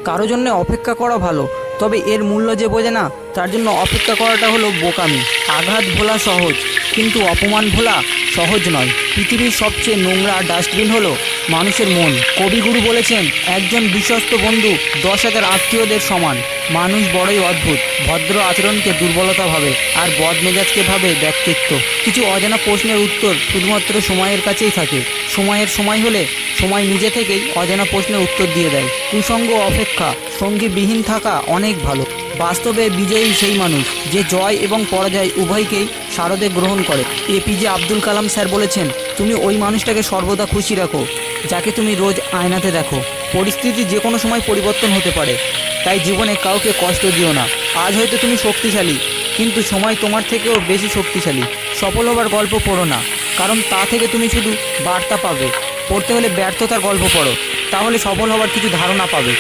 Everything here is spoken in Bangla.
কারো জন্য অপেক্ষা করা ভালো, তবে এর মূল্য যে বোঝে না তার জন্য অপেক্ষা করাটা হলো বোকামি। আঘাত ভোলা সহজ, কিন্তু অপমান ভোলা সহজ নয়। পৃথিবীর সবচেয়ে নোংরা ডাস্টবিন হলো মানুষের মন। কবিগুরু বলেছেন, একজন বিশ্বস্ত বন্ধু 10,000 আত্মীয়দের সমান। মানুষ বড়ই অদ্ভুত, ভদ্র আচরণকে দুর্বলতা ভাবে আর বদমেজাজকে ভাবে ব্যক্তিত্ব। কিছু অজানা প্রশ্নের উত্তর শুধুমাত্র সময়ের কাছেই থাকে। সময়ের সময় হলে সময় নিজে থেকেই অজানা প্রশ্নের উত্তর দিয়ে দেয়। কুসঙ্গ অপেক্ষা সঙ্গীবিহীন থাকা অনেক ভালো। বাস্তবে বিজয়ী সেই মানুষ যে জয় এবং পরাজয় উভয়কেই শারদে গ্রহণ করে। এপিজে আব্দুল কালাম স্যার বলেছেন, তুমি ওই মানুষটাকে সর্বদা খুশি রাখো যাকে তুমি রোজ আয়নাতে দেখো। পরিস্থিতি যে কোনো সময় পরিবর্তন হতে পারে, তাই জীবনে কাউকে কষ্ট দিও না। আজ হয়তো তুমি শক্তিশালী, কিন্তু সময় তোমার থেকেও বেশি শক্তিশালী। সফল হবার গল্প পড়ো না, কারণ তা থেকে তুমি শুধু বার্তা পাবে। পড়তে হলে ব্যর্থতার গল্প পড়ো, তাহলে সফল হবার কিছু ধারণা পাবে।